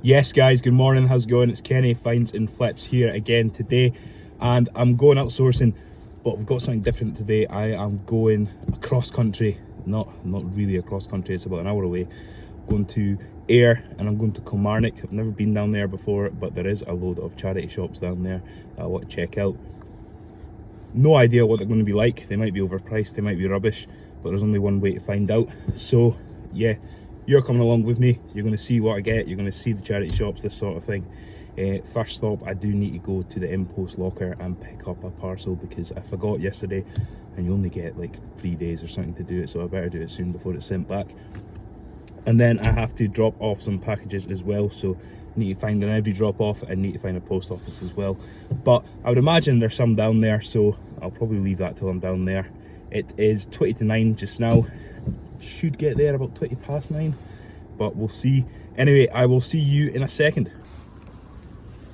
Yes guys, good morning, how's it going? It's Kenny Finds and Flips here again today, and I'm going outsourcing, but we've got something different today. I am going across country, not really across country, it's about an hour away. I'm going to Ayr and I'm going to Kilmarnock. I've never been down there before, but there is a load of charity shops down there that I want to check out. No idea what they're going to be like. They might be overpriced, they might be rubbish, but there's only one way to find out. So yeah, you're coming along with me. You're going to see what I get, you're going to see the charity shops, this sort of thing. First stop, I do need to go to the InPost locker and pick up a parcel because I forgot yesterday, and you only get like 3 days or something to do it, so I better do it soon before it's sent back. And then I have to drop off some packages as well, so I need to find an every drop off and need to find a post office as well. But I would imagine there's some down there, so I'll probably leave that till I'm down there. It is 20 to 9 just now. Should get there about 20 past 9, but we'll see. Anyway, I will see you in a second.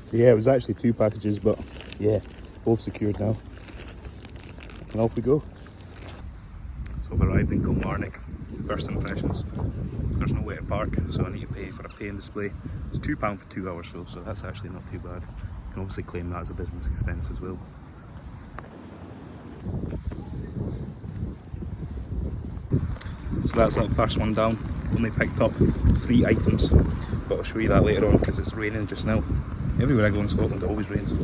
So yeah, it was actually 2 packages, but yeah, both secured now. And off we go. So I've arrived in Kilmarnock. First impressions, there's no way to park, so I need to pay for a pay and display. It's £2 for 2 hours though, so that's actually not too bad. You can obviously claim that as a business expense as well. So that's that first one down. Only picked up 3 items, but I'll show you that later on because it's raining just now. Everywhere I go in Scotland it always rains.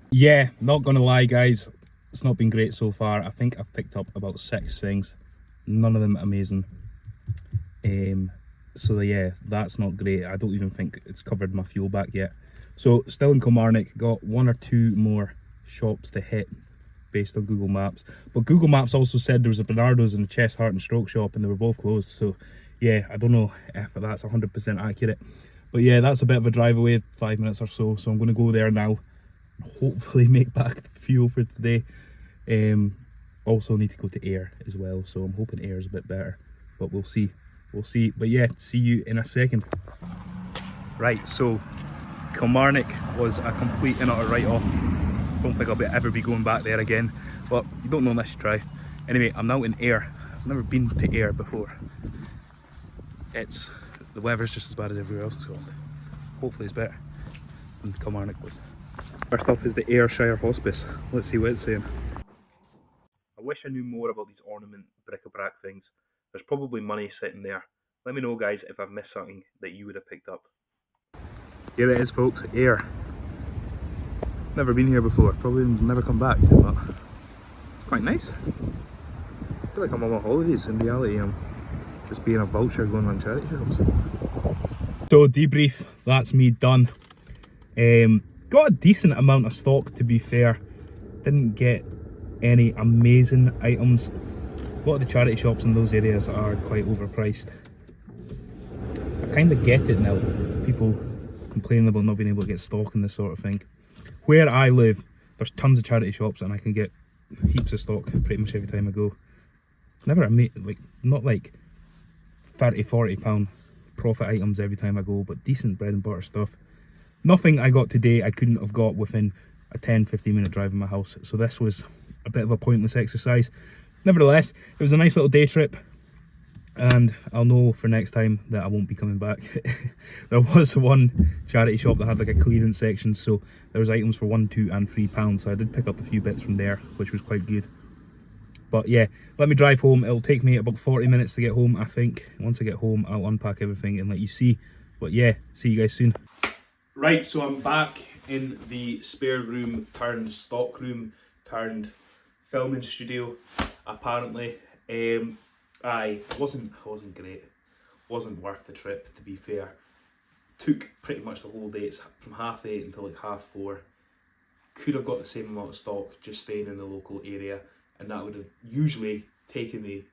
Yeah, not gonna lie guys, it's not been great so far. I think I've picked up about 6 things, none of them amazing. So yeah, that's not great. I don't even think it's covered my fuel back yet. So still in Kilmarnock, got 1 or 2 more shops to hit based on Google Maps. But Google Maps also said there was a Bernardo's and a Chest, Heart and Stroke shop, and they were both closed. So yeah, I don't know if that's 100% accurate. But yeah, that's a bit of a drive away, 5 minutes or so. So I'm going to go there now. Hopefully make back the fuel for today. Also need to go to Ayr as well, so I'm hoping Ayr is a bit better, but we'll see. But yeah, see you in a second. Right, so Kilmarnock was a complete and utter write-off. Don't think I'll ever be going back there again, but you don't know unless you try. Anyway, I'm now in Ayr. I've never been to Ayr before. The weather's just as bad as everywhere else in Scotland. Hopefully it's better than Kilmarnock was. First up is the Ayrshire Hospice. Let's see what it's saying. I wish I knew more about these ornament bric-a-brac things. There's probably money sitting there. Let me know guys if I've missed something that you would have picked up. Here it is folks, Ayr. Never been here before, probably never come back, but it's quite nice. I feel like I'm on my holidays. In reality I'm just being a vulture going on charity shops. So debrief, that's me done. Got a decent amount of stock to be fair. Didn't get any amazing items. A lot of the charity shops in those areas are quite overpriced. I kind of get it now. People complaining about not being able to get stock and this sort of thing. Where I live, there's tons of charity shops and I can get heaps of stock pretty much every time I go. Never not like £30–40 profit items every time I go, but decent bread and butter stuff. Nothing I got today I couldn't have got within a 10–15 minute drive in my house, so this was a bit of a pointless exercise. Nevertheless, it was a nice little day trip, and I'll know for next time that I won't be coming back. There was one charity shop that had like a clearance section, so there was items for £1, £2 and £3, so I did pick up a few bits from there, which was quite good. But yeah, let me drive home. It'll take me about 40 minutes to get home, I think. Once I get home, I'll unpack everything and let you see. But yeah, see you guys soon. Right, so I'm back in the spare room turned stock room turned filming studio. Apparently, I wasn't great. Wasn't worth the trip, to be fair. Took pretty much the whole day. It's from 8:30 until like 4:30. Could have got the same amount of stock just staying in the local area, and that would have usually taken me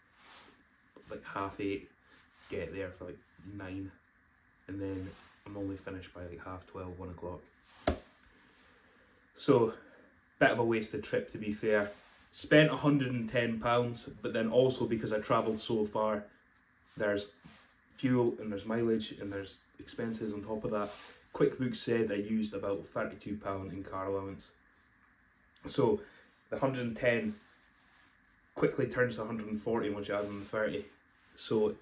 like 8:30, get there for like 9, and then I'm only finished by like 12:30, 1 o'clock. So, bit of a wasted trip to be fair. Spent £110, but then also because I travelled so far, there's fuel and there's mileage and there's expenses on top of that. QuickBooks said I used about £32 in car allowance. So the 110 quickly turns to 140 once you add on the 30. So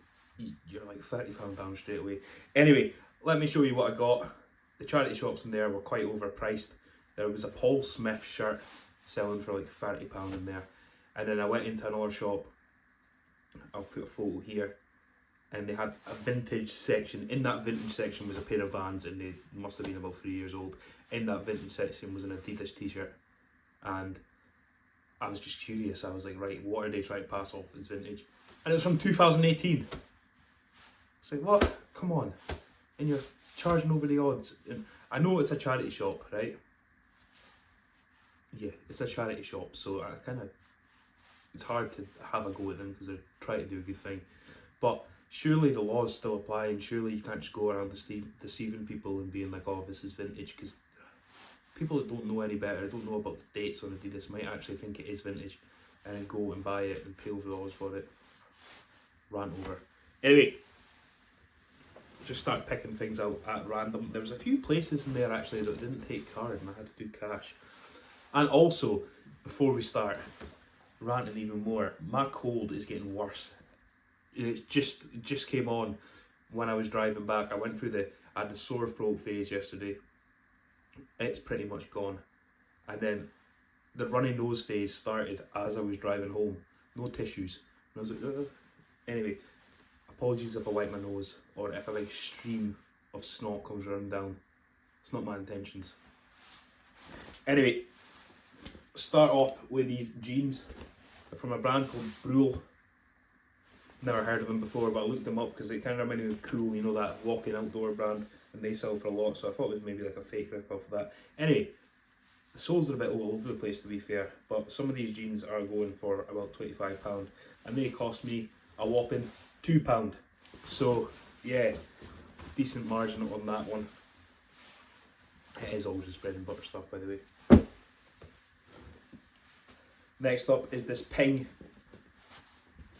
you're like £30 down straight away. Anyway, let me show you what I got. The charity shops in there were quite overpriced. There was a Paul Smith shirt selling for like £30 in there. And then I went into another shop, I'll put a photo here, and they had a vintage section. In that vintage section was a pair of Vans, and they must have been about 3 years old. In that vintage section was an Adidas t-shirt, and I was just curious. I was like, right, what are they trying to pass off as vintage? And it was from 2018. It's like, what? Come on. And you're charging over the odds. And I know it's a charity shop, right? Yeah, it's a charity shop, so I kind of, it's hard to have a go at them because they're trying to do a good thing. But surely the laws still apply, and surely you can't just go around deceiving people and being like, oh, this is vintage, because people that don't know any better, don't know about the dates on Adidas, might actually think it is vintage and then go and buy it and pay over the laws for it. Rant over. Anyway, just start picking things out at random. There was a few places in there actually that didn't take card and I had to do cash. And also, before we start ranting even more, my cold is getting worse. It just came on when I was driving back. I had the sore throat phase yesterday. It's pretty much gone. And then the runny nose phase started as I was driving home. No tissues. And I was like, ugh. Anyway, apologies if I wipe my nose or if a big stream of snot comes running down. It's not my intentions. Anyway, start off with these jeans. They're from a brand called Brule. Never heard of them before, but I looked them up because they kind of remind me of Cool, you know, that walking outdoor brand, and they sell for a lot, so I thought it was maybe like a fake rip-off of that. Anyway, the soles are a bit all over the place to be fair, but some of these jeans are going for about £25, and they cost me a whopping £2. So yeah, decent margin on that one. It is always just bread and butter stuff, by the way. Next up is this Ping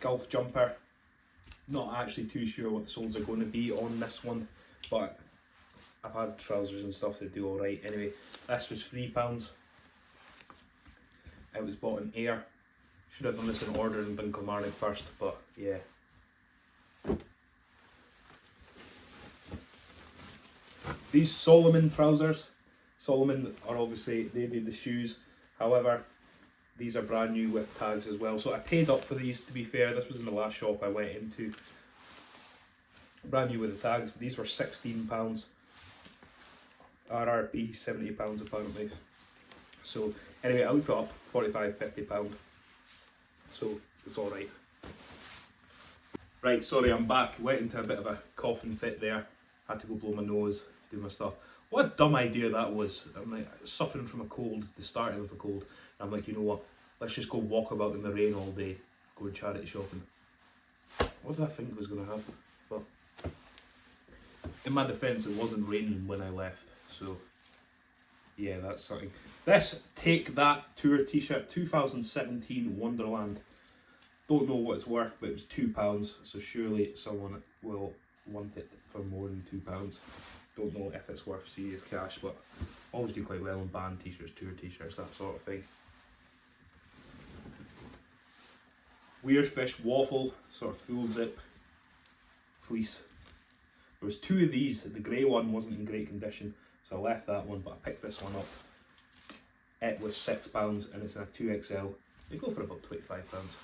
golf jumper. Not actually too sure what the soles are going to be on this one, but I've had trousers and stuff that do alright. Anyway, this was £3. It was bought in Air. Should have done this in order and done Kilmarnock first, but yeah. These Solomon trousers. Solomon are obviously, they do the shoes. However, these are brand new with tags as well. So I paid up for these, to be fair. This was in the last shop I went into. Brand new with the tags. These were £16. RRP £70 apparently. So anyway, I looked it up, £45–50. So it's alright. Right, sorry, I'm back. Went into a bit of a coughing fit there. Had to go blow my nose, do my stuff. What a dumb idea that was. I'm like suffering from a cold, the starting of a cold. And I'm like, you know what? Let's just go walk about in the rain all day, go charity shopping. What did I think was going to happen? But in my defence, it wasn't raining when I left, so yeah, that's something. This Take That Tour t-shirt, 2017 Wonderland. Don't know what it's worth, but it was £2, so surely someone will want it for more than £2. Don't know if it's worth serious cash, but always do quite well in band t-shirts, tour t-shirts, that sort of thing. Weird Fish Waffle, sort of full zip fleece. There was two of these. The grey one wasn't in great condition, so I left that one, but I picked this one up. It was £6 and it's in a 2XL. They go for about £25.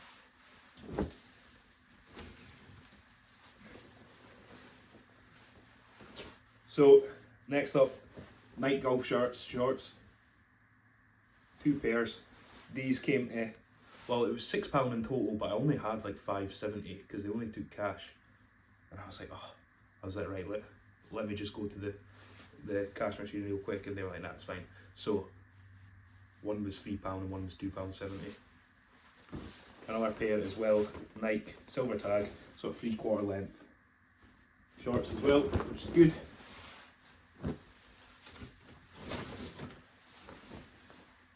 So next up, night golf shorts. Two pairs. These came to, well, it was £6 in total, but I only had like £5.70 because they only took cash. And I was like, oh, right, let me just go to the cash machine real quick, and they were like, that's fine. So one was £3 and one was £2.70. Another pair as well, Nike, silver tag, sort of 3/4 length shorts as well, which is good.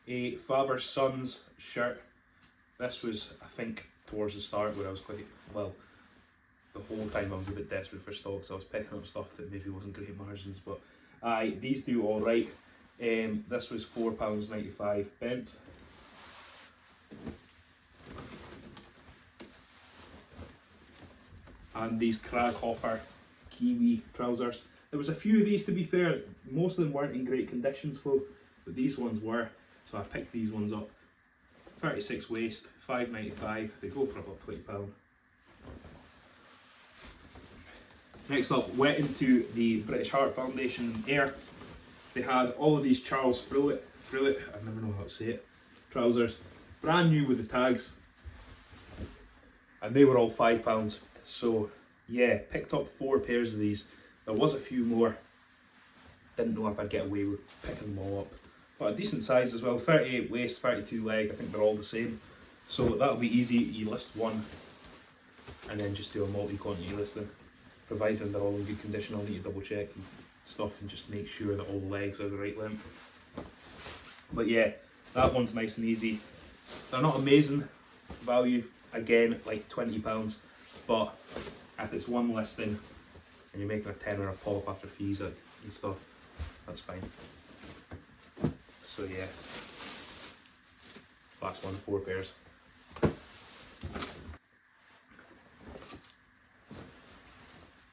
A Father Sons shirt. This was, I think, towards the start where I was quite, well, the whole time I was a bit desperate for stock, so I was picking up stuff that maybe wasn't great margins, but these do alright. This was £4.95. and these Crag Hopper Kiwi trousers. There was a few of these, to be fair. Most of them weren't in great condition, but these ones were, so I picked these ones up. 36 waist, £5.95. They go for about £20. Next up, went into the British Heart Foundation Air. They had all of these Charles Fruit, I never know how to say it, trousers, brand new with the tags, and they were all £5. So yeah, picked up 4 pairs of these. There was a few more, didn't know if I'd get away with picking them all up, but a decent size as well. 38 waist, 32 leg, I think they're all the same, so that'll be easy. You list one and then just do a multi-quantity listing. Providing they're all in good condition, I'll need to double check and stuff and just make sure that all the legs are the right length. But yeah, that one's nice and easy. They're not amazing value, again, like £20, but if it's one listing and you're making a tenner a pop after fees and stuff, that's fine. So yeah, last one, 4 pairs.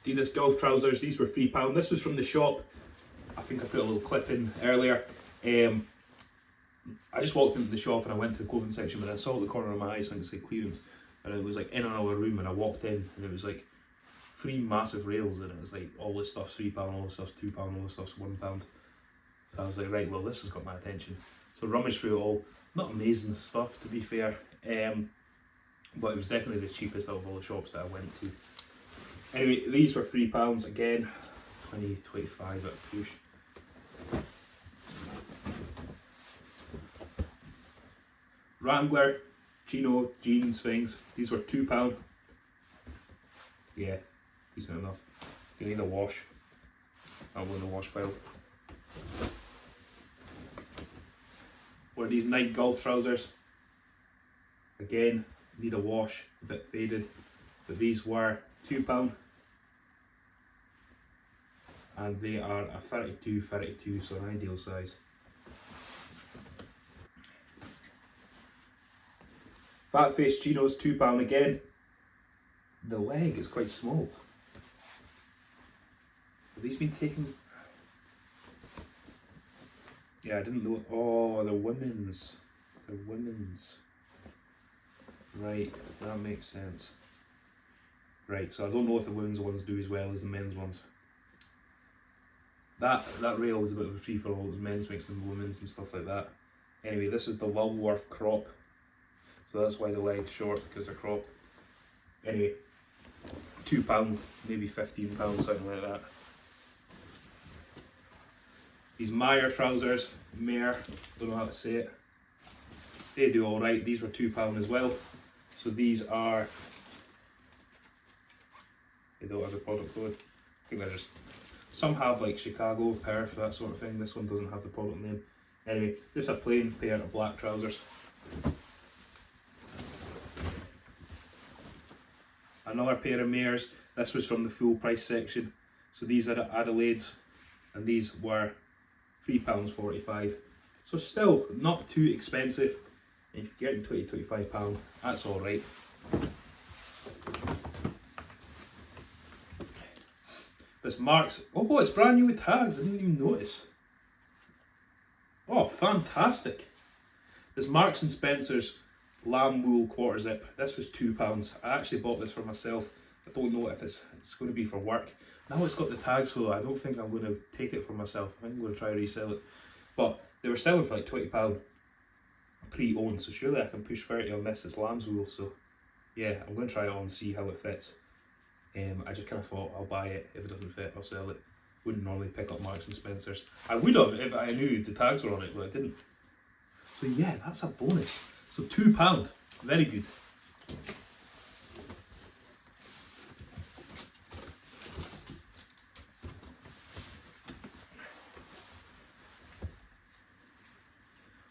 Adidas golf trousers, these were £3. This was from the shop. I think I put a little clip in earlier. I just walked into the shop and I went to the clothing section, but I saw at the corner of my eye something that said clearance, and it was like in another room, and I walked in and it was like 3 massive rails, and it was like all this stuff's £3, all this stuff's £2, all this stuff's £1. So I was like, right, well, this has got my attention. So rummaged through it all. Not amazing stuff, to be fair, but it was definitely the cheapest out of all the shops that I went to. Anyway, these were £3 again, 25 at a push. Wrangler Chino jeans things, these were £2. Yeah, decent enough. You need a wash. I'll go in the wash pile. Were these Nike golf trousers. Again, need a wash, a bit faded, but these were £2, and they are a 32, so an ideal size. Fat face chinos, £2 again. The leg is quite small. Have these been taken? Yeah, I didn't know. Oh, they're women's. They're women's. Right, that makes sense. Right, so I don't know if the women's ones do as well as the men's ones. That rail was a bit of a free for all. It was men's mixed in women's and stuff like that. Anyway, this is the Lulworth crop. So that's why the leg's short, because they're cropped. Anyway, £2, maybe £15, something like that. These Meyer trousers, Mayer, don't know how to say it. They do alright. These were £2 as well. So these are, they don't have a product code. I think they're just, some have like Chicago, Perth, that sort of thing. This one doesn't have the product name. Anyway, just a plain pair of black trousers. Another pair of Mayers. This was from the full price section. So these are Adelaide's, and these were £3.45. So still not too expensive. If you're getting £20–25, that's alright. This Marks, oh, it's brand new with tags, I didn't even notice. Oh, fantastic. This Marks and Spencer's lamb wool quarter zip. This was £2. I actually bought this for myself. I don't know if it's going to be for work. Now it's got the tags, so I don't think I'm going to take it for myself. I think I'm going to try to resell it. But they were selling for like £20 pre-owned, so surely I can push 30 on this. It's lamb's wool, so yeah, I'm going to try it on and see how it fits. I just kind of thought I'll buy it. If it doesn't fit, I'll sell it. Wouldn't normally pick up Marks and Spencer's. I would have if I knew the tags were on it, but I didn't. So yeah, that's a bonus. So £2, very good.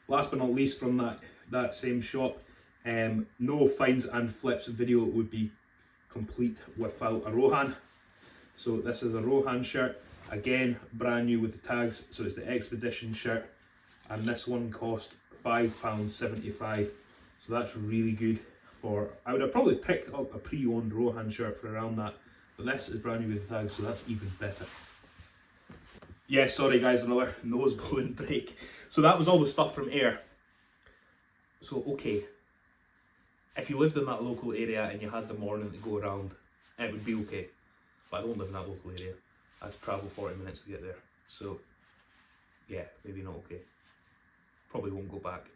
Last but not least from that same shop, no finds and flips video would be complete without a Rohan. So this is a Rohan shirt, again brand new with the tags, so it's the Expedition shirt, and this one cost £5.75, so that's really good. I would have probably picked up a pre-owned Rohan shirt for around that, but this is brand new with tags, so that's even better. Yeah, sorry guys, another nose blowing break. So that was all the stuff from Air. So okay, if you lived in that local area and you had the morning to go around, it would be okay. But I don't live in that local area. I have to travel 40 minutes to get there. So yeah, maybe not okay. Probably won't go back.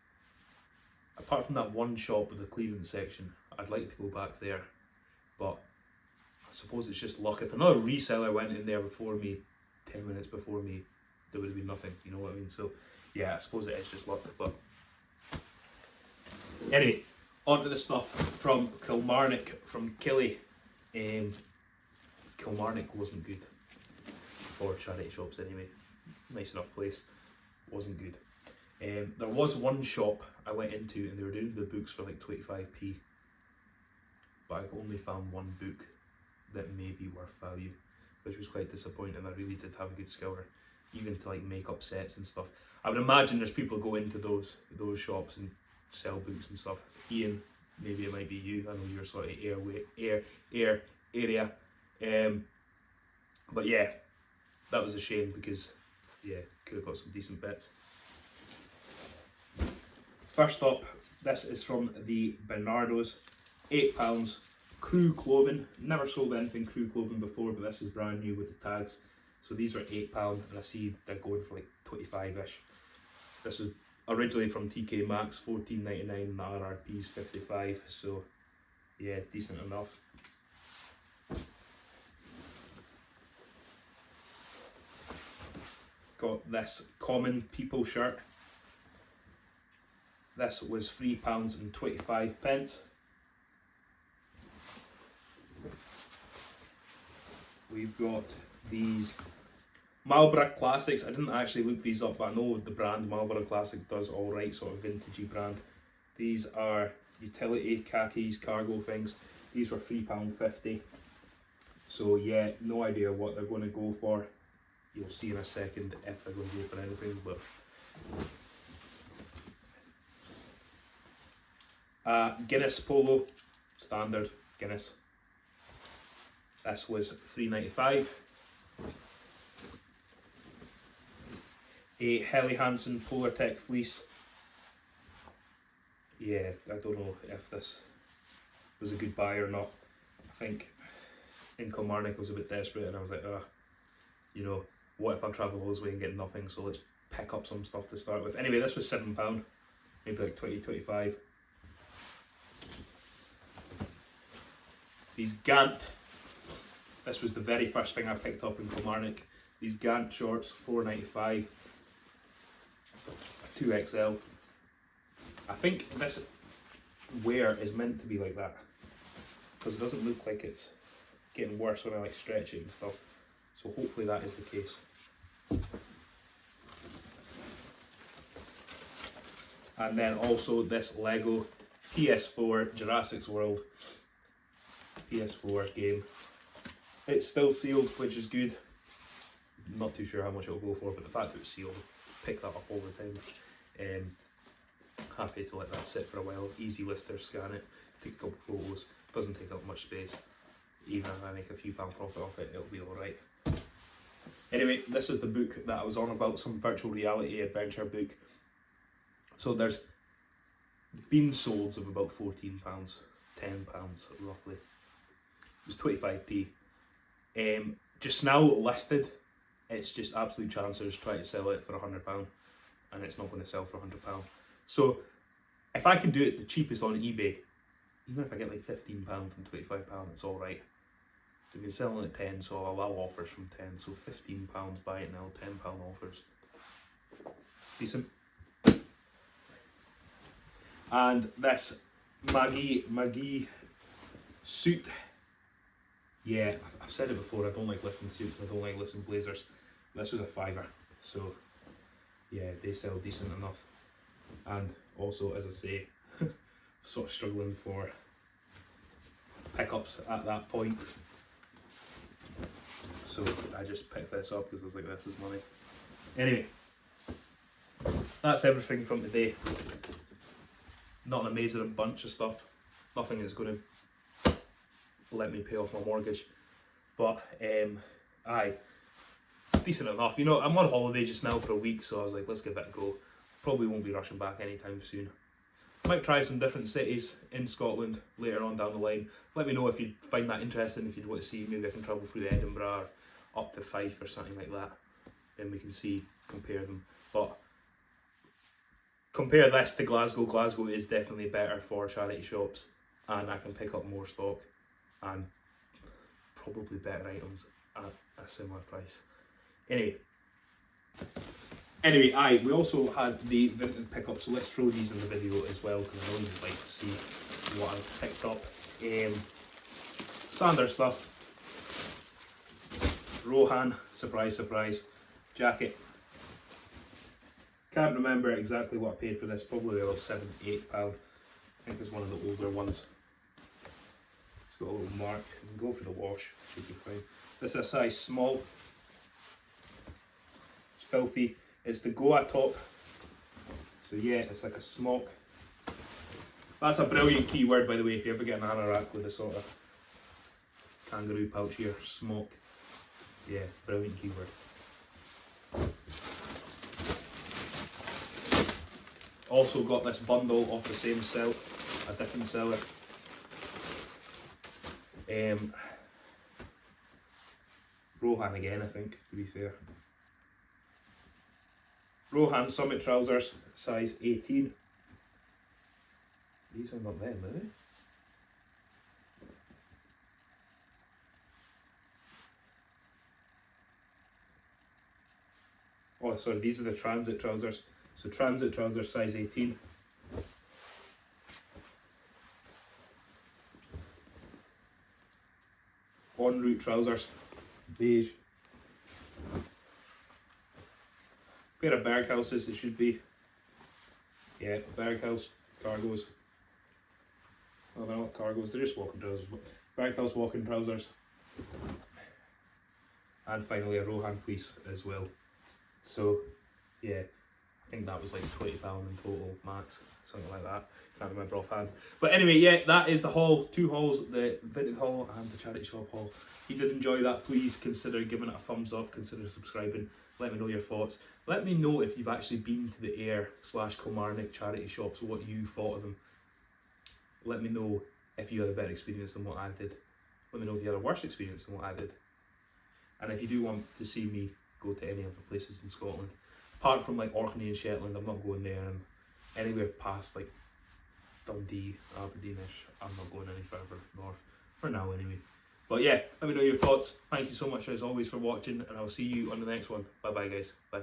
Apart from that one shop with the clearance section, I'd like to go back there. But I suppose it's just luck. If another reseller went in there before me, 10 minutes before me, there would have been nothing, you know what I mean? So yeah, I suppose it is just luck. But anyway, on to the stuff from Kilmarnock, from Killy. Kilmarnock wasn't good for charity shops anyway. Nice enough place, wasn't good. There was one shop I went into and they were doing the books for like 25p, but I only found one book that may be worth value, which was quite disappointing. I really did have a good scour, even to like makeup sets and stuff. I would imagine there's people go into those shops and sell books and stuff. Ian, maybe it might be you. I know you're sort of air area. But yeah, that was a shame because yeah, could have got some decent bits. First up, this is from the Bernardo's, £8, Crew clothing. Never sold anything Crew clothing before, but this is brand new with the tags. So these are £8, and I see they're going for like 25-ish. This was originally from TK Maxx, $14.99, and the RRP's $55. So yeah, decent enough. Got this Common People shirt. This was £3.25. We've got these Marlborough Classics. I didn't actually look these up, but I know the brand Marlborough Classic does alright, sort of vintagey brand. These are utility khakis, cargo things. These were £3.50. So yeah, no idea what they're going to go for. You'll see in a second if they're going to go for anything, but Guinness Polo, standard Guinness. This was £3.95. A Helly Hansen Polar Tech fleece. Yeah, I don't know if this was a good buy or not. I think in Kilmarnock I was a bit desperate and I was like, you know, what if I travel all this way and get nothing, so let's pick up some stuff to start with. Anyway, this was £7, maybe like 20, 25. These Gant, this was the very first thing I picked up in Kilmarnock. These Gant shorts, £4.95, 2XL. I think this wear is meant to be like that, because it doesn't look like it's getting worse when I like stretch it and stuff. So hopefully that is the case. And then also this Lego PS4 Jurassic World PS4 game. It's still sealed, which is good. Not too sure how much it'll go for, but the fact that it's sealed, pick that up all the time. Happy to let that sit for a while. Easy lister, scan it, take a couple photos. Doesn't take up much space. Even if I make a few pound profit off it, it'll be alright. Anyway, this is the book that I was on about, some virtual reality adventure book. So there's been solds of about £14, £10 roughly. It was 25p. Just now listed, it's just absolute chancers trying to sell it for £100, and it's not going to sell for £100. So if I can do it the cheapest on eBay, even if I get like £15 from £25, it's alright. They've been selling at 10, so I'll allow offers from 10. So £15, buy it now, £10 offers. Decent. And this Maggie suit. Yeah, I've said it before, I don't like listing suits and I don't like listing blazers. This was a £5, so yeah, they sell decent enough. And also, as I say, sort of struggling for pickups at that point. So I just picked this up because I was like, this is money. Anyway, that's everything from today. Not an amazing bunch of stuff. nothing that's going to let me pay off my mortgage. But aye, decent enough. You know, I'm on holiday just now for a week, so I was like, let's give it a go. Probably won't be rushing back anytime soon. Might try some different cities in Scotland later on down the line. Let me know if you find that interesting, if you'd want to see, maybe I can travel through to Edinburgh or up to Fife or something like that. Then we can see, compare them. But compare this to Glasgow. Glasgow is definitely better for charity shops, and I can pick up more stock and probably better items at a similar price. Anyway, aye, we also had the Vinted pickup, so let's throw these in the video as well, because I know you'd like to see what I've picked up. Standard stuff. Rohan, surprise, surprise, jacket. Can't remember exactly what I paid for this, probably about £7, £8. I think it's one of the older ones. It's got a little mark, you can go for the wash, should be fine. This is a size small. It's filthy. It's the Goa top. So yeah, it's like a smock. That's a brilliant keyword, by the way, if you ever get an anorak with a sort of kangaroo pouch here, smock. Yeah, brilliant keyword. Also got this bundle off the same sell, a different seller. Rohan again, I think, to be fair. Rohan Summit trousers, size 18. These are not them, are they? Oh, sorry, these are the transit trousers. So transit trousers, size 18. En route trousers, beige. Pair of Berghouses, it should be. Yeah, Berghouse cargos. Well, they're not cargos, they're just walking trousers. But Berghouse walking trousers. And finally a Rohan fleece as well. So, yeah, I think that was like £20 in total, max, something like that. Can't remember offhand. But anyway, yeah, that is the haul. 2 hauls, the Vinted haul and the charity shop haul. If you did enjoy that, please consider giving it a thumbs up, consider subscribing. Let me know your thoughts. Let me know if you've actually been to the Ayr/Kilmarnock charity shops, what you thought of them. Let me know if you had a better experience than what I did. Let me know if you had a worse experience than what I did. And if you do want to see me go to any of the places in Scotland, apart from like Orkney and Shetland, I'm not going there, and anywhere past like Dundee, Aberdeenish, I'm not going any further north, for now anyway. But yeah, let me know your thoughts. Thank you so much as always for watching, and I'll see you on the next one. Bye bye guys, bye.